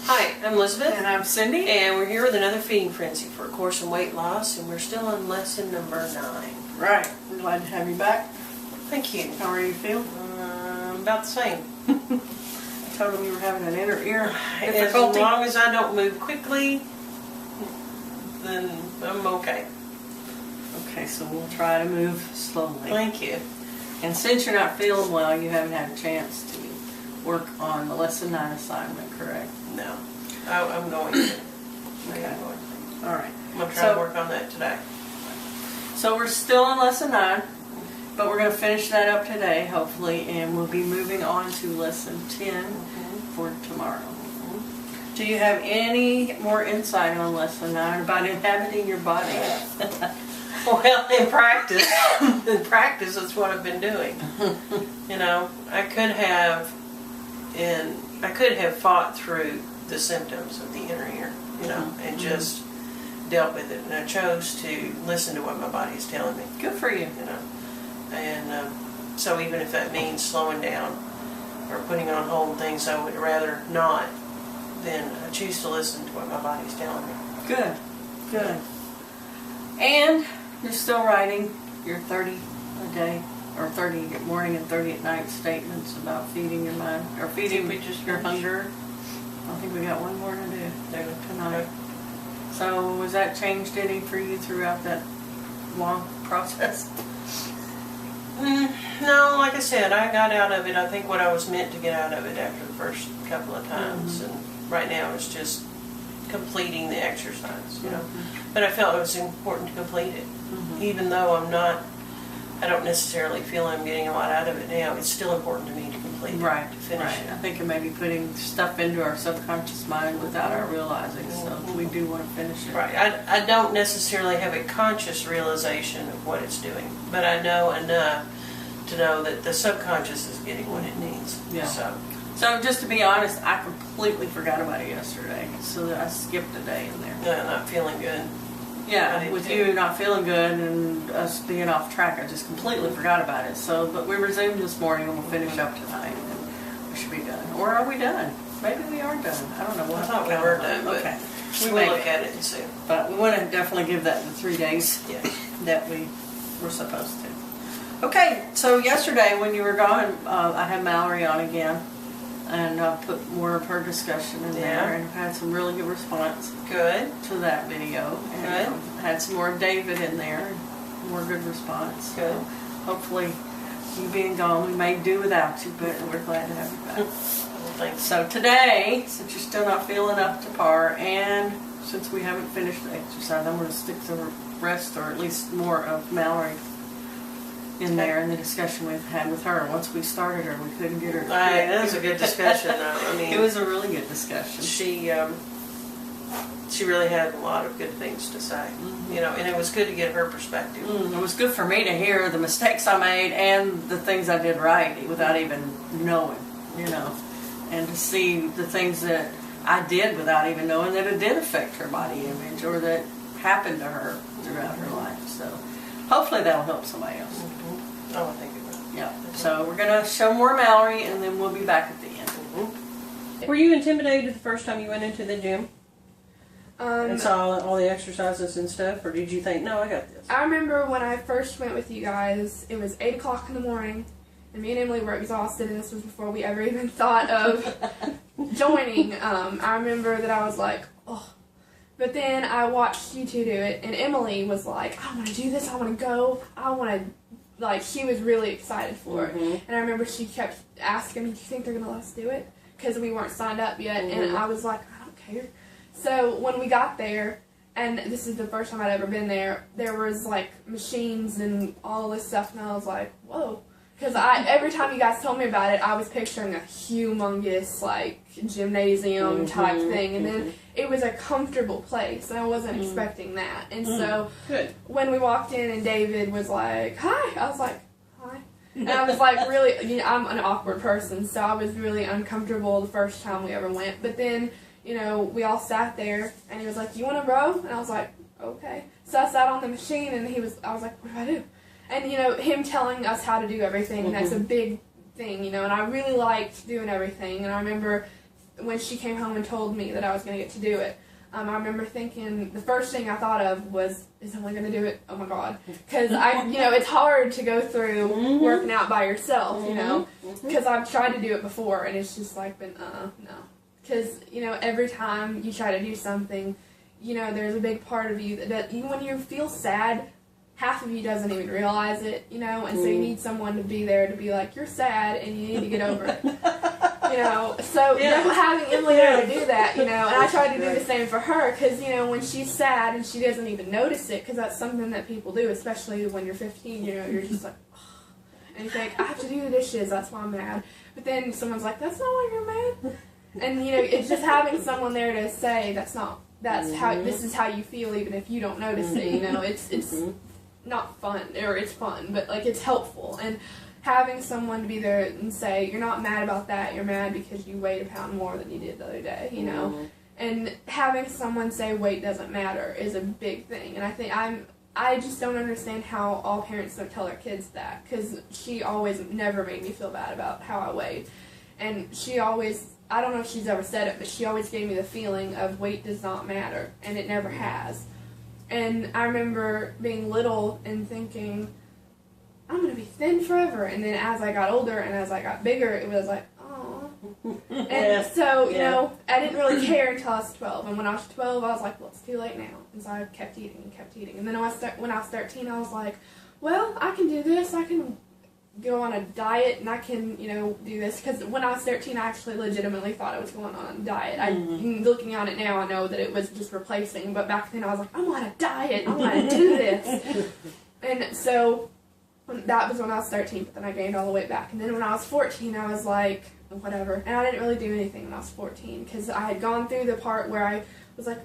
Hi, I'm Elizabeth. And I'm Cindy. And we're here with another feeding frenzy for A Course in Weight Loss, and we're still on lesson number 9. Right. We're glad to have you back. Thank you. How are you feeling? About the same. I told them you were having an inner ear As difficulty. long as I don't move quickly, then I'm okay. Okay, so we'll try to move slowly. Thank you. And since you're not feeling well, you haven't had a chance to work on the lesson 9 assignment, correct? No. I'm going to. Okay. I'm going to. All right. I'm going to try to work on that today. So we're still on lesson 9, but we're going to finish that up today, hopefully, and we'll be moving on to lesson 10 for tomorrow. Do you have any more insight on lesson 9 about inhabiting your body? Well, in practice, that's what I've been doing. You know, I could have fought through the symptoms of the inner ear, you know, and just dealt with it. And I chose to listen to what my body is telling me. Good for you. You know, and so even if that means slowing down or putting on hold things I would rather not, then I choose to listen to what my body's telling me. Good, good. And you're still writing your 30 a day, or 30 at morning and 30 at night statements about feeding your mind, or feeding your hunger. I think we got one more to do tonight. Okay. So was that changed any for you throughout that long process? No, like I said, I got out of it, I think, what I was meant to get out of it after the first couple of times. And right now it's just completing the exercise, you know. But I felt it was important to complete it. Even though I don't necessarily feel I'm getting a lot out of it now, it's still important to me to complete it, to finish it. I think it may be putting stuff into our subconscious mind without our realizing, so we do want to finish it. Right. I don't necessarily have a conscious realization of what it's doing, but I know enough to know that the subconscious is getting what it needs. Yeah. So just to be honest, I completely forgot about it yesterday, so I skipped a day in there. no, not feeling good. Yeah, with you not feeling good and us being off track, I just completely forgot about it. So, but we resumed this morning and we'll finish up tonight and we should be done. Or are we done? Maybe we are done. I don't know. I thought we were done, but okay. We will look at it and see. But we want to definitely give that the 3 days that we were supposed to. Okay, so yesterday when you were gone, I had Mallory on again. And put more of her discussion in there, and had some really good response. Good. To that video. And had some more David in there, and more good response. Good. So hopefully, you being gone, we may do without you, but we're glad to have you back. Thanks. So today, since you're still not feeling up to par, and since we haven't finished the exercise, I'm going to stick to the rest, or at least more of Mallory in there in the discussion we've had with her. Once we started her, we couldn't get her. That was a good discussion, though. I mean, it was a really good discussion. She really had a lot of good things to say, you know, and it was good to get her perspective. It was good for me to hear the mistakes I made and the things I did right without even knowing, you know, and to see the things that I did without even knowing that it did affect her body image or that happened to her throughout her life. So hopefully that'll help somebody else. Oh, I think it will. Yeah. So we're going to show more Mallory and then we'll be back at the end. Were you intimidated the first time you went into the gym? And saw all the exercises and stuff, or did you think, no, I got this? I remember when I first went with you guys, it was 8 o'clock in the morning, and me and Emily were exhausted, and this was before we ever even thought of joining. I remember that I was like, oh. But then I watched you two do it, and Emily was like, I want to do this, I want to go, I want to, like, she was really excited for it. And I remember she kept asking me, do you think they're going to let us do it? Because we weren't signed up yet, and I was like, I don't care. So when we got there, and this is the first time I'd ever been there, there was like machines and all this stuff, and I was like, whoa. Because every time you guys told me about it, I was picturing a humongous like gymnasium type thing, and then it was a comfortable place, and I wasn't expecting that. And so when we walked in and David was like, hi, I was like, hi. And I was like really, you know, I'm an awkward person, so I was really uncomfortable the first time we ever went. But then, you know, we all sat there, and he was like, you want to row? And I was like, okay. So I sat on the machine, and I was like, what do I do? And, you know, him telling us how to do everything, that's a big thing, you know, and I really liked doing everything. And I remember when she came home and told me that I was going to get to do it, I remember thinking, the first thing I thought of was, is someone going to do it? Oh my God. Because it's hard to go through working out by yourself, because I've tried to do it before, and it's just like been, no. Because, every time you try to do something, there's a big part of you that even when you feel sad, half of you doesn't even realize it, and so you need someone to be there to be like, you're sad and you need to get over it. So having Emily there to do that, and I try to do the same for her, because, when she's sad and she doesn't even notice it, because that's something that people do, especially when you're 15, you're just like, oh. And you think, I have to do the dishes, that's why I'm mad. But then someone's like, that's not why you're mad. And, it's just having someone there to say, that's how, this is how you feel, even if you don't notice it, it's not fun, or it's fun, but, like, it's helpful. And having someone to be there and say, you're not mad about that, you're mad because you weighed a pound more than you did the other day, And having someone say weight doesn't matter is a big thing. And I just don't understand how all parents don't tell their kids that, because she always never made me feel bad about how I weighed. And she always, I don't know if she's ever said it, but she always gave me the feeling of weight does not matter, and it never has. And I remember being little and thinking, I'm going to be thin forever. And then as I got older and as I got bigger, it was like, oh. And so, I didn't really care until I was 12. And when I was 12, I was like, well, it's too late now. And so I kept eating and kept eating. And then when I was 13, I was like, well, I can do this. I can go on a diet and I can, do this. Because when I was 13, I actually legitimately thought I was going on a diet. Looking on it now, I know that it was just replacing. But back then I was like, I'm on a diet. I'm going to do this. And so that was when I was 13, but then I gained all the weight back. And then when I was 14, I was like, whatever. And I didn't really do anything when I was 14, because I had gone through the part where I was like,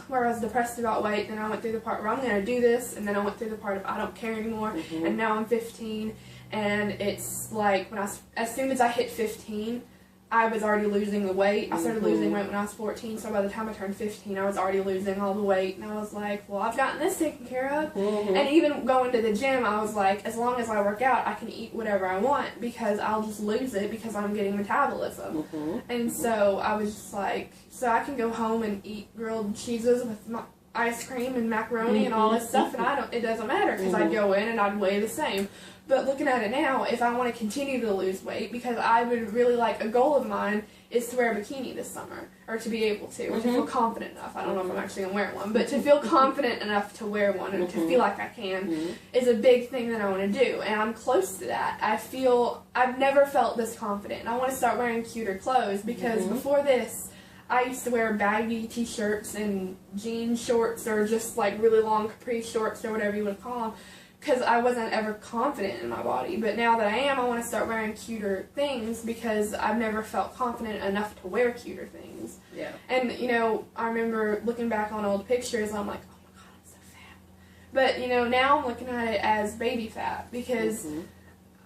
where I was depressed about weight. Then I went through the part where I'm going to do this. And then I went through the part of I don't care anymore. And now I'm 15. And it's like, as soon as I hit 15, I was already losing the weight. I started losing weight when I was 14, so by the time I turned 15, I was already losing all the weight. And I was like, well, I've gotten this taken care of. And even going to the gym, I was like, as long as I work out, I can eat whatever I want, because I'll just lose it because I'm getting metabolism. And so I was just like, so I can go home and eat grilled cheeses with my ice cream and macaroni and all this stuff, and it doesn't matter, because I'd go in and I'd weigh the same. But looking at it now, if I want to continue to lose weight, because I would really like, a goal of mine is to wear a bikini this summer, or to be able to, or to feel confident enough. I don't know if I'm actually going to wear one, but to feel confident enough to wear one, and to feel like I can, is a big thing that I want to do, and I'm close to that. I've never felt this confident, and I want to start wearing cuter clothes, because before this, I used to wear baggy t-shirts and jean shorts, or just like really long capri shorts, or whatever you would call them, because I wasn't ever confident in my body. But now that I am, I want to start wearing cuter things, because I've never felt confident enough to wear cuter things. Yeah. And, I remember looking back on old pictures, I'm like, oh my God, I'm so fat. But, now I'm looking at it as baby fat, because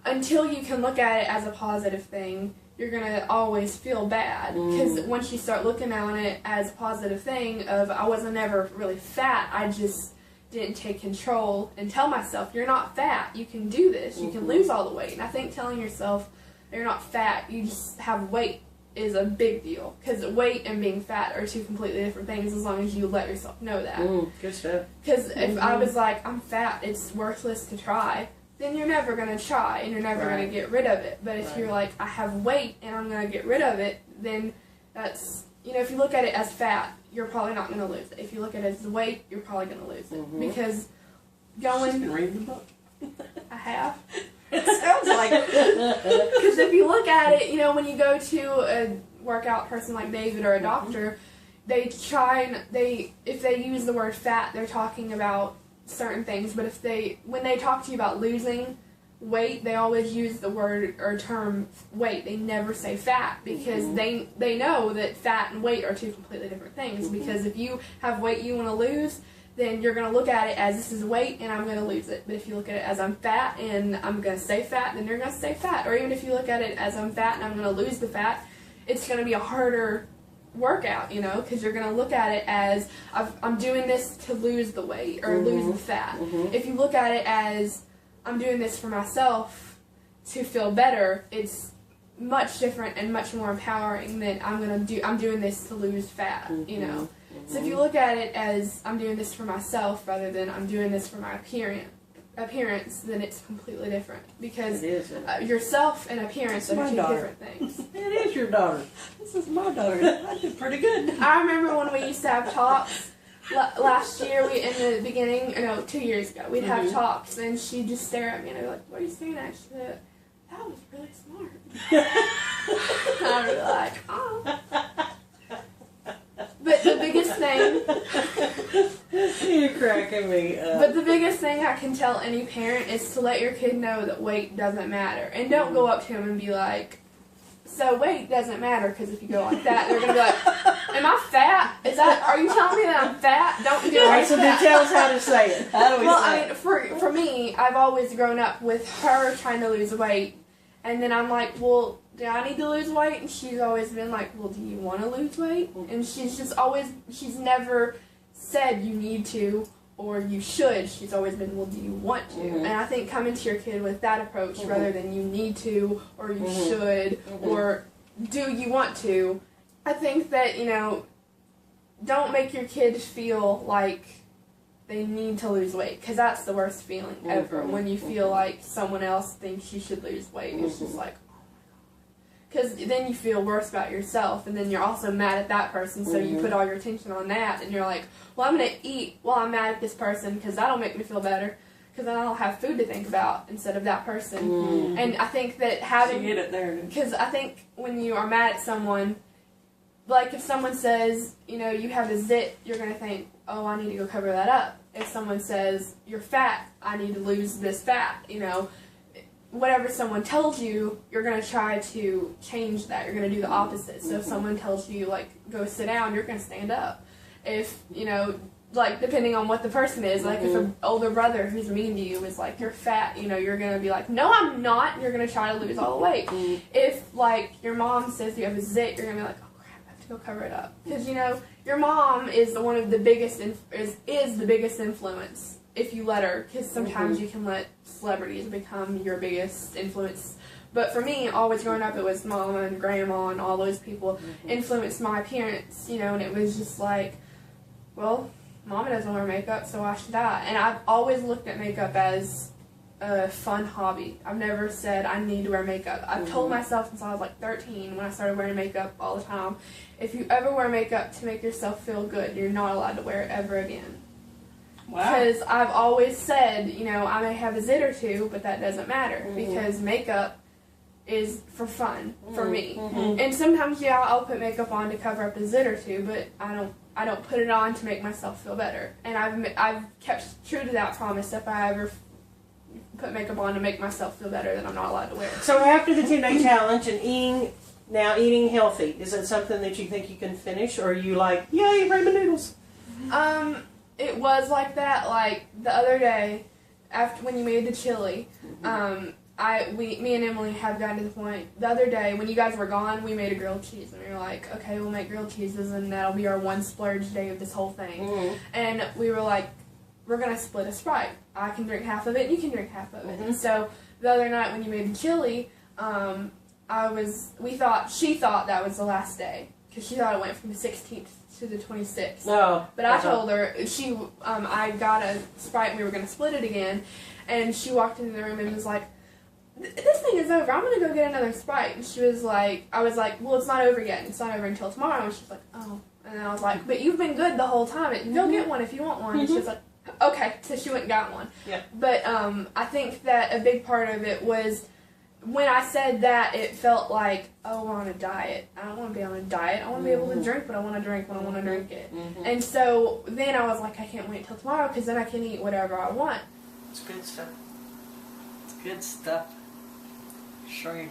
until you can look at it as a positive thing, you're going to always feel bad. Because once you start looking on it as a positive thing of, I wasn't ever really fat, I just didn't take control and tell myself, you're not fat, you can do this, you can lose all the weight. And I think telling yourself you're not fat, you just have weight, is a big deal, because weight and being fat are two completely different things, as long as you let yourself know that. Good stuff. Because if I was like, I'm fat, it's worthless to try, then you're never going to try, and you're never going to get rid of it. But if you're like, I have weight and I'm going to get rid of it, then that's, if you look at it as fat, you're probably not going to lose it. If you look at it as weight, you're probably going to lose it. Because She's been reading the book. I have. It sounds like it. Because if you look at it, when you go to a workout person like David or a doctor, they try and if they use the word fat, they're talking about certain things. But when they talk to you about losing weight, they always use the word or term weight. They never say fat, because they know that fat and weight are two completely different things. Because if you have weight you want to lose, then you're going to look at it as, this is weight and I'm going to lose it. But if you look at it as, I'm fat and I'm going to stay fat, then you're going to stay fat. Or even if you look at it as, I'm fat and I'm going to lose the fat, it's going to be a harder workout, because you're going to look at it as, I'm doing this to lose the weight or lose the fat. If you look at it as, I'm doing this for myself to feel better, it's much different and much more empowering than I'm doing this to lose fat, you know. So if you look at it as I'm doing this for myself rather than I'm doing this for my appearance, then it's completely different, because yourself and appearance are two different things. It is your daughter. This is my daughter. I did pretty good. I remember when we used to have talks last year, in the beginning, 2 years ago, we'd have talks, and she'd just stare at me and I'd be like, "What are you saying?" Actually, that was really smart. And I'd be like, "Oh." But the biggest thing, you're cracking me up. But the biggest thing I can tell any parent is to let your kid know that weight doesn't matter, and don't go up to him and be like, "So weight doesn't matter," because if you go like that, they're gonna be like, "Am I fat? Are you telling me that I'm fat? Don't do it like so that." then tell us how to say it. How do we Well, say I mean, for me, I've always grown up with her trying to lose weight, and then I'm like, "Well, do I need to lose weight?" And she's always been like, "Well, do you want to lose weight?" And she's never said you need to or you should. She's always been, "Well, do you want to?" And I think coming to your kid with that approach rather than you need to or you should or do you want to, I think that, don't make your kids feel like they need to lose weight, because that's the worst feeling ever, when you feel like someone else thinks you should lose weight. It's just like, because then you feel worse about yourself, and then you're also mad at that person, so you put all your attention on that, and you're like, "Well, I'm going to eat while I'm mad at this person, because that'll make me feel better, because then I'll have food to think about instead of that person." And I think that because I think when you are mad at someone, like if someone says, you have a zit, you're going to think, "Oh, I need to go cover that up." If someone says, "You're fat, I need to lose this fat," whatever someone tells you, you're going to try to change that. You're going to do the opposite. So if someone tells you, like, "Go sit down," you're going to stand up. If, like, depending on what the person is, like, if an older brother who's mean to you is like, "You're fat," you're going to be like, "No, I'm not." You're going to try to lose all the weight. If, like, your mom says you have a zit, you're going to be like, "Oh, crap, I have to go cover it up." Because, your mom is one of the biggest, is the biggest influence, if you let her, because sometimes you can let celebrities become your biggest influence. But for me, always growing up, it was Mama and Grandma and all those people influenced my appearance, and it was just like, well, Mama doesn't wear makeup, so why should I? And I've always looked at makeup as a fun hobby. I've never said I need to wear makeup. I've told myself since I was like 13, when I started wearing makeup all the time, if you ever wear makeup to make yourself feel good, you're not allowed to wear it ever again. Because I've always said, I may have a zit or two, but that doesn't matter, because makeup is for fun for me. And sometimes, I'll put makeup on to cover up a zit or two, but I don't put it on to make myself feel better. And I've kept true to that promise. If I ever put makeup on to make myself feel better, then I'm not allowed to wear it. So after the 10-day challenge and eating healthy, is it something that you think you can finish, or are you like, yay, ramen noodles? It was like that. Like the other day, after when you made the chili, me and Emily have gotten to the point. The other day when you guys were gone, we made a grilled cheese, and we were like, "Okay, we'll make grilled cheeses, and that'll be our one splurge day of this whole thing." And we were like, "We're gonna split a Sprite. I can drink half of it, and you can drink half of it." And so the other night when you made the chili, she thought that was the last day, because she thought it went from the 16th to the 26th. No. But I told her, I got a Sprite and we were going to split it again, and she walked into the room and was like, "This thing is over. I'm going to go get another Sprite." And she was like, I was like, "Well, it's not over yet. It's not over until tomorrow." And she was like, "Oh." And then I was like, "But you've been good the whole time. Go get one if you want one." And she was like, "Okay." So she went and got one. Yeah. But I think that a big part of it was, when I said that, it felt like, oh, we're on a diet. I don't want to be on a diet. I want to be able to drink what I want to drink when I want to drink it. And so then I was like, I can't wait till tomorrow, because then I can eat whatever I want. It's good stuff. It's good stuff. Shrink.